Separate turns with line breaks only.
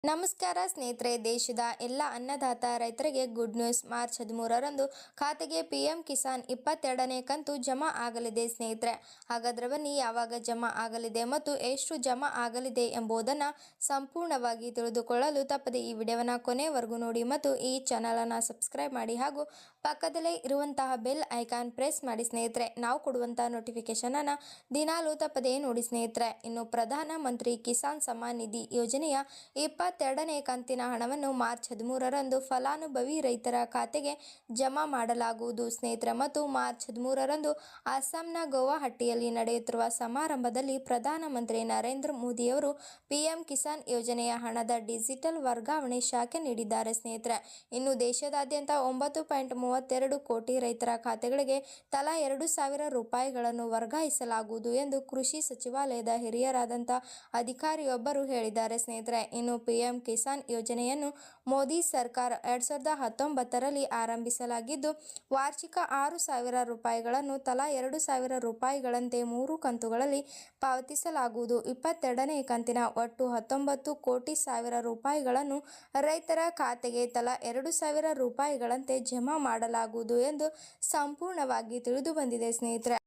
ನಮಸ್ಕಾರ ಸ್ನೇಹಿತರೆ, ದೇಶದ ಎಲ್ಲ ಅನ್ನದಾತ ರೈತರಿಗೆ ಗುಡ್ ನ್ಯೂಸ್. ಮಾರ್ಚ್ 13ರಂದು ಖಾತೆಗೆ ಪಿಎಂ ಕಿಸಾನ್ 22ನೇ ಕಂತು ಜಮಾ ಆಗಲಿದೆ ಸ್ನೇಹಿತರೆ. ಹಾಗಾದ್ರೆ ಬನ್ನಿ, ಯಾವಾಗ ಜಮಾ ಆಗಲಿದೆ ಮತ್ತು ಎಷ್ಟು ಜಮಾ ಆಗಲಿದೆ ಎಂಬುದನ್ನು ಸಂಪೂರ್ಣವಾಗಿ ತಿಳಿದುಕೊಳ್ಳಲು ತಪ್ಪದೆ ಈ ವಿಡಿಯೋವನ್ನು ಕೊನೆವರೆಗೂ ನೋಡಿ ಮತ್ತು ಈ ಚಾನಲನ್ನು ಸಬ್ಸ್ಕ್ರೈಬ್ ಮಾಡಿ ಹಾಗೂ ಪಕ್ಕದಲ್ಲೇ ಇರುವಂತಹ ಬೆಲ್ ಐಕಾನ್ ಪ್ರೆಸ್ ಮಾಡಿ ಸ್ನೇಹಿತರೆ. ನಾವು ಕೊಡುವಂತಹ ನೋಟಿಫಿಕೇಶನ್ ಅನ್ನು ದಿನಾಲೂ ತಪ್ಪದೆ ನೋಡಿ ಸ್ನೇಹಿತರೆ. ಇನ್ನು ಪ್ರಧಾನ ಮಂತ್ರಿ ಕಿಸಾನ್ ಸಮ್ಮಾನ್ ನಿಧಿ ಯೋಜನೆಯ 22ನೇ ಕಂತಿನ ಹಣವನ್ನು ಮಾರ್ಚ್ 13ರಂದು ಫಲಾನುಭವಿ ರೈತರ ಖಾತೆಗೆ ಜಮಾ ಮಾಡಲಾಗುವುದು ಸ್ನೇಹಿತರೆ. ಮತ್ತು ಮಾರ್ಚ್ 13ರಂದು ಅಸ್ಸಾಂನ ಗುವಾಹಟಿಯಲ್ಲಿ ನಡೆಯುತ್ತಿರುವ ಸಮಾರಂಭದಲ್ಲಿ ಪ್ರಧಾನಮಂತ್ರಿ ನರೇಂದ್ರ ಮೋದಿಯವರು ಪಿಎಂ ಕಿಸಾನ್ ಯೋಜನೆಯ ಹಣದ ಡಿಜಿಟಲ್ ವರ್ಗಾವಣೆ ಶಾಖೆ ನೀಡಿದ್ದಾರೆ ಸ್ನೇಹಿತರೆ. ಇನ್ನು ದೇಶದಾದ್ಯಂತ 9.32 ಕೋಟಿ ರೈತರ ಖಾತೆಗಳಿಗೆ ತಲಾ 2,000 ರೂಪಾಯಿಗಳನ್ನು ವರ್ಗಾಯಿಸಲಾಗುವುದು ಎಂದು ಕೃಷಿ ಸಚಿವಾಲಯದ ಹಿರಿಯರಾದಂಥ ಅಧಿಕಾರಿಯೊಬ್ಬರು ಹೇಳಿದ್ದಾರೆ ಸ್ನೇಹಿತರೆ. ಇನ್ನು ಪಿಎಂ ಕಿಸಾನ್ ಯೋಜನೆಯನ್ನು ಮೋದಿ ಸರ್ಕಾರ 2019ರಲ್ಲಿ ಆರಂಭಿಸಲಾಗಿದ್ದು, ವಾರ್ಷಿಕ 6,000 ರೂಪಾಯಿಗಳನ್ನು ತಲಾ 2,000 ರೂಪಾಯಿಗಳಂತೆ 3 ಕಂತುಗಳಲ್ಲಿ ಪಾವತಿಸಲಾಗುವುದು. 22ನೇ ಕಂತಿನ ಒಟ್ಟು 19 ಕೋಟಿ ಸಾವಿರ ರೂಪಾಯಿಗಳನ್ನು ರೈತರ ಖಾತೆಗೆ ತಲಾ 2,000 ರೂಪಾಯಿಗಳಂತೆ ಜಮಾ ಮಾಡಲಾಗುವುದು ಎಂದು ಸಂಪೂರ್ಣವಾಗಿ ತಿಳಿದು ಬಂದಿದೆ ಸ್ನೇಹಿತರೆ.